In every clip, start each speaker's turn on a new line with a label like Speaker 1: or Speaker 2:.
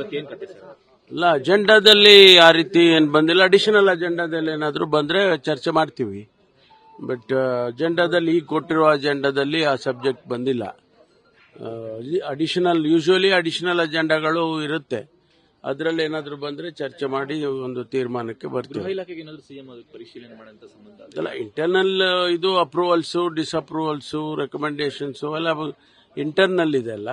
Speaker 1: ಇವತ್ತೇನ್ ಕತೆ ಸರ್?
Speaker 2: ಇಲ್ಲ, ಅಜೆಂಡಾದಲ್ಲಿ ಆ ರೀತಿ ಏನು ಬಂದಿಲ್ಲ. ಅಡಿಷನಲ್ ಅಜೆಂಡಾದಲ್ಲಿ ಏನಾದರೂ ಬಂದ್ರೆ ಚರ್ಚೆ ಮಾಡ್ತೀವಿ. ಬಟ್ ಅಜೆಂಡಾದಲ್ಲಿ ಈಗ ಕೊಟ್ಟಿರುವ ಅಜೆಂಡಾದಲ್ಲಿ ಆ ಸಬ್ಜೆಕ್ಟ್ ಬಂದಿಲ್ಲ. ಯೂಶುವಲಿ ಅಡಿಷನಲ್ ಅಜೆಂಡಾಗಳು ಇರುತ್ತೆ. ಅದರಲ್ಲಿ ಏನಾದರೂ ಬಂದ್ರೆ ಚರ್ಚೆ ಮಾಡಿ ಒಂದು ತೀರ್ಮಾನಕ್ಕೆ ಬರ್ತೀವಿ.
Speaker 1: ಗೃಹ ಇಲಾಖೆಗೆ ಏನಾದರೂ ಸಿಎಂ ಪರಿಶೀಲನೆ ಮಾಡೋಂಥ ಸಂಬಂಧ
Speaker 2: ಅದಲ್ಲ, ಇಂಟರ್ನಲ್ ಇದು ಅಪ್ರೂವಲ್ಸು, ಡಿಸ್ಅಪ್ರೂವಲ್ಸು, ರೆಕಮೆಂಡೇಶನ್ಸು ಎಲ್ಲ ಇಂಟರ್ನಲ್ ಇದೆ ಅಲ್ಲ.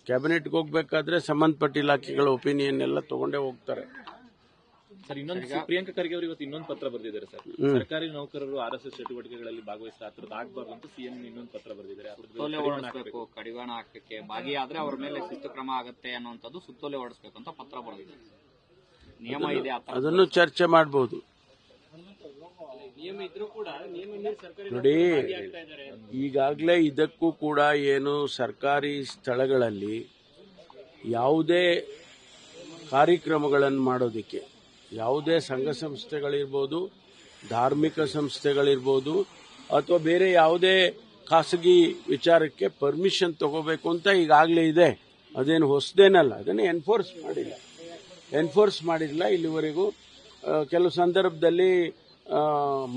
Speaker 2: ಕ್ಯಾಬಿನೆಟ್ಗೆ ಹೋಗ್ಬೇಕಾದ್ರೆ ಸಂಬಂಧಪಟ್ಟ ಇಲಾಖೆಗಳ ಒಪಿನಿಯನ್ ಎಲ್ಲ ತಗೊಂಡೇ ಹೋಗ್ತಾರೆ.
Speaker 1: ಸರ್, ಇನ್ನೊಂದು ಪ್ರಿಯಾಂಕಾ ಖರ್ಗೆ ಅವರು ಇವತ್ತು ಇನ್ನೊಂದು ಪತ್ರ ಬರೆದಿದ್ದಾರೆ ಸರ್. ಸರ್ಕಾರಿ ನೌಕರರು RSS ಚಟುವಟಿಕೆಗಳಲ್ಲಿ ಭಾಗವಹಿಸಿದ ಹತ್ರದ ಆಗಬಾರ್ದು ಅಂತ ಸಿಎಂ ಇನ್ನೊಂದು ಪತ್ರ ಬರೆದಿದ್ದಾರೆ.
Speaker 3: ಕಡಿವಾಣ ಹಾಕಕ್ಕೆ ಭಾಗಿಯಾದ್ರೆ ಅವ್ರ ಮೇಲೆ ಶಿಸ್ತು ಕ್ರಮ ಆಗುತ್ತೆ ಅನ್ನುವಂಥದ್ದು ಸುತ್ತೋಲೆ ಹೊರಡಿಸಬೇಕು ಅಂತ ಪತ್ರ ಬರೆದಿದ್ದಾರೆ. ನಿಯಮ ಇದೆ,
Speaker 2: ಅದನ್ನು ಚರ್ಚೆ ಮಾಡಬಹುದು. ನೋಡಿ, ಈಗಾಗಲೇ ಇದಕ್ಕೂ ಕೂಡ ಏನು ಸರ್ಕಾರಿ ಸ್ಥಳಗಳಲ್ಲಿ ಯಾವುದೇ ಕಾರ್ಯಕ್ರಮಗಳನ್ನು ಮಾಡೋದಕ್ಕೆ ಯಾವುದೇ ಸಂಘ ಸಂಸ್ಥೆಗಳಿರ್ಬೋದು, ಧಾರ್ಮಿಕ ಸಂಸ್ಥೆಗಳಿರ್ಬೋದು, ಅಥವಾ ಬೇರೆ ಯಾವುದೇ ಖಾಸಗಿ ವಿಚಾರಕ್ಕೆ ಪರ್ಮಿಷನ್ ತಗೋಬೇಕು ಅಂತ ಈಗಾಗಲೇ ಇದೆ. ಅದೇನು ಹೊಸದೇನಲ್ಲ. ಅದನ್ನು ಎನ್ಫೋರ್ಸ್ ಮಾಡಿಲ್ಲ ಇಲ್ಲಿವರೆಗೂ. ಕೆಲವು ಸಂದರ್ಭದಲ್ಲಿ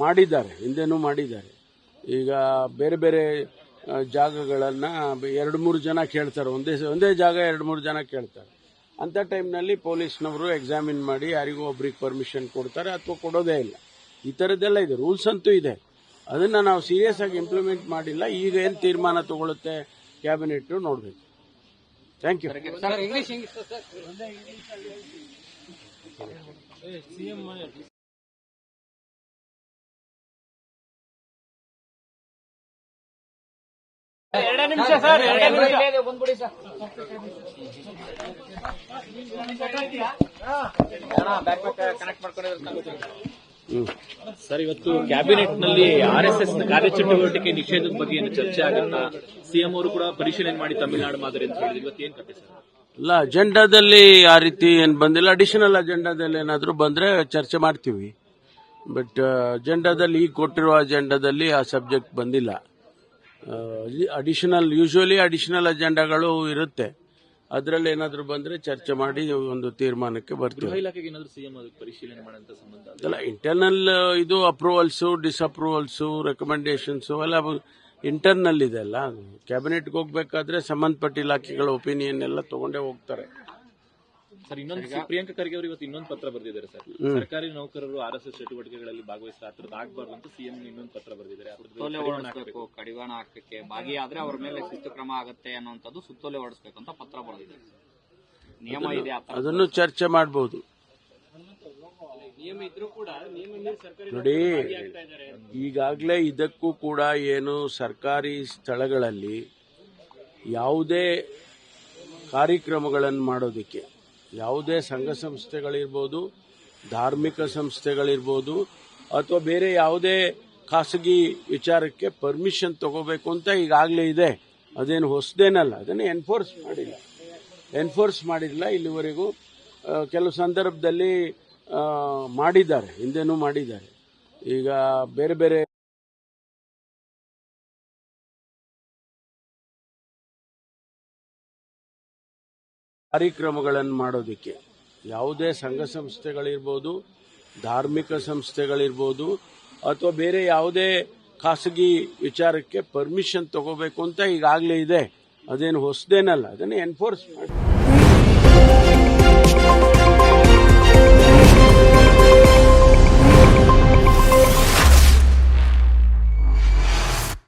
Speaker 2: ಮಾಡಿದ್ದಾರೆ, ಹಿಂದೆನೂ ಮಾಡಿದ್ದಾರೆ. ಈಗ ಬೇರೆ ಬೇರೆ ಜಾಗಗಳನ್ನು 2-3 ಜನ ಕೇಳ್ತಾರೆ, ಒಂದೇ ಜಾಗ 2-3 ಜನ ಕೇಳ್ತಾರೆ. ಅಂಥ ಟೈಮ್ನಲ್ಲಿ ಪೊಲೀಸ್ನವರು ಎಕ್ಸಾಮಿನ್ ಮಾಡಿ ಯಾರಿಗೂ ಒಬ್ರಿಗೆ ಪರ್ಮಿಷನ್ ಕೊಡ್ತಾರೆ ಅಥವಾ ಕೊಡೋದೇ ಇಲ್ಲ. ಈ ಥರದ್ದೆಲ್ಲ ಇದೆ, ರೂಲ್ಸ್ ಅಂತೂ ಇದೆ. ಅದನ್ನು ನಾವು ಸೀರಿಯಸ್ ಆಗಿ ಇಂಪ್ಲಿಮೆಂಟ್ ಮಾಡಿಲ್ಲ. ಈಗ ಏನು ತೀರ್ಮಾನ ತಗೊಳುತ್ತೆ ಕ್ಯಾಬಿನೆಟ್ ನೋಡಬೇಕು. Thank you.
Speaker 1: ಸರ್, ಇವತ್ತು ಕ್ಯಾಬಿನೆಟ್ ನಲ್ಲಿ RSS ಕಾರ್ಯಚಟುವಟಿಕೆ ನಿಷೇಧದ ಬಗ್ಗೆ ಏನು ಚರ್ಚೆ ಆಗುತ್ತಾ? ಸಿಎಂ ಅವರು ಕೂಡ ಪರಿಶೀಲನೆ ಮಾಡಿ ತಮಿಳುನಾಡು ಮಾದರಿ ಅಂತ ಹೇಳಿದ್ರು. ಇವತ್ತು ಏನ್ ಕತೆ ಸರ್?
Speaker 2: ಇಲ್ಲ, ಅಜೆಂಡಾದಲ್ಲಿ ಆ ರೀತಿ ಏನು ಬಂದಿಲ್ಲ. ಅಡಿಷನಲ್ ಅಜೆಂಡಾದಲ್ಲಿ ಏನಾದರೂ ಬಂದ್ರೆ ಚರ್ಚೆ ಮಾಡ್ತೀವಿ. ಬಟ್ ಅಜೆಂಡಾದಲ್ಲಿ ಈಗ ಕೊಟ್ಟಿರುವ ಅಜೆಂಡಾದಲ್ಲಿ ಆ ಸಬ್ಜೆಕ್ಟ್ ಬಂದಿಲ್ಲ. ಯೂಶುವಲಿ ಅಡಿಷನಲ್ ಅಜೆಂಡಾಗಳು ಇರುತ್ತೆ. ಅದರಲ್ಲಿ ಏನಾದರೂ ಬಂದ್ರೆ ಚರ್ಚೆ ಮಾಡಿ ಒಂದು ತೀರ್ಮಾನಕ್ಕೆ ಬರ್ತೀವಿ.
Speaker 1: ಗೃಹ ಇಲಾಖೆಗೆ ಏನಾದರೂ ಸಿಎಂ ಪರಿಶೀಲನೆ ಮಾಡೋಂಥ ಸಂಬಂಧ
Speaker 2: ಅದಲ್ಲ, ಇಂಟರ್ನಲ್ ಇದು ಅಪ್ರೂವಲ್ಸು, ಡಿಸ್ಅಪ್ರೂವಲ್ಸು, ರೆಕಮೆಂಡೇಶನ್ಸು ಎಲ್ಲ ಇಂಟರ್ನಲ್ ಇದೆ ಅಲ್ಲ. ಕ್ಯಾಬಿನೆಟ್ಗೆ ಹೋಗ್ಬೇಕಾದ್ರೆ ಸಂಬಂಧಪಟ್ಟ ಇಲಾಖೆಗಳ ಒಪಿನಿಯನ್ ಎಲ್ಲ ತಗೊಂಡೇ ಹೋಗ್ತಾರೆ.
Speaker 1: ಸರ್, ಇನ್ನೊಂದು ಪ್ರಿಯಾಂಕಾ ಖರ್ಗೆ ಅವರು ಇವತ್ತು ಇನ್ನೊಂದು ಪತ್ರ ಬರೆದಿದ್ದಾರೆ ಸರ್. ಸರ್ಕಾರಿ ನೌಕರರು RSS ಚಟುವಟಿಕೆಗಳಲ್ಲಿ ಭಾಗವಹಿಸಿದ ಹತ್ರದ ಆಗಬಾರ್ದು ಅಂತ ಸಿಎಂ ಇನ್ನೊಂದು ಪತ್ರ ಬರೆದಿದ್ದಾರೆ.
Speaker 3: ಕಡಿವಾಣ ಹಾಕಕ್ಕೆ ಭಾಗಿಯಾದ್ರೆ ಅವ್ರ ಮೇಲೆ ಶಿಸ್ತು ಕ್ರಮ ಆಗುತ್ತೆ ಅನ್ನುವಂಥದ್ದು ಸುತ್ತೋಲೆ ಹೊರಡಿಸಬೇಕು ಅಂತ ಪತ್ರ ಬರೆದಿದ್ದಾರೆ. ನಿಯಮ ಇದೆ,
Speaker 2: ಅದನ್ನು ಚರ್ಚೆ ಮಾಡಬಹುದು. ನೋಡಿ, ಈಗಾಗಲೇ ಇದಕ್ಕೂ ಕೂಡ ಏನು ಸರ್ಕಾರಿ ಸ್ಥಳಗಳಲ್ಲಿ ಯಾವುದೇ ಕಾರ್ಯಕ್ರಮಗಳನ್ನು ಮಾಡೋದಕ್ಕೆ ಯಾವುದೇ ಸಂಘ ಸಂಸ್ಥೆಗಳಿರ್ಬೋದು, ಧಾರ್ಮಿಕ ಸಂಸ್ಥೆಗಳಿರ್ಬೋದು, ಅಥವಾ ಬೇರೆ ಯಾವುದೇ ಖಾಸಗಿ ವಿಚಾರಕ್ಕೆ ಪರ್ಮಿಷನ್ ತಗೋಬೇಕು ಅಂತ ಈಗಾಗಲೇ ಇದೆ. ಅದೇನು ಹೊಸದೇನಲ್ಲ. ಅದನ್ನು ಎನ್ಫೋರ್ಸ್ ಮಾಡಿಲ್ಲ ಇಲ್ಲಿವರೆಗೂ. ಕೆಲವು ಸಂದರ್ಭದಲ್ಲಿ ಮಾಡಿದ್ದಾರೆ, ಹಿಂದೆನೂ ಮಾಡಿದ್ದಾರೆ. ಈಗ ಬೇರೆ ಬೇರೆ ಕಾರ್ಯಕ್ರಮಗಳನ್ನು ಮಾಡೋದಕ್ಕೆ ಯಾವುದೇ ಸಂಘ ಸಂಸ್ಥೆಗಳಿರ್ಬೋದು, ಧಾರ್ಮಿಕ ಸಂಸ್ಥೆಗಳಿರ್ಬೋದು, ಅಥವಾ ಬೇರೆ ಯಾವುದೇ ಖಾಸಗಿ ವಿಚಾರಕ್ಕೆ ಪರ್ಮಿಷನ್ ತಗೋಬೇಕು ಅಂತ ಈಗಾಗಲೇ ಇದೆ. ಅದೇನು ಹೊಸದೇನಲ್ಲ. ಅದನ್ನು ಎನ್ಫೋರ್ಸ್ ಮಾಡಿ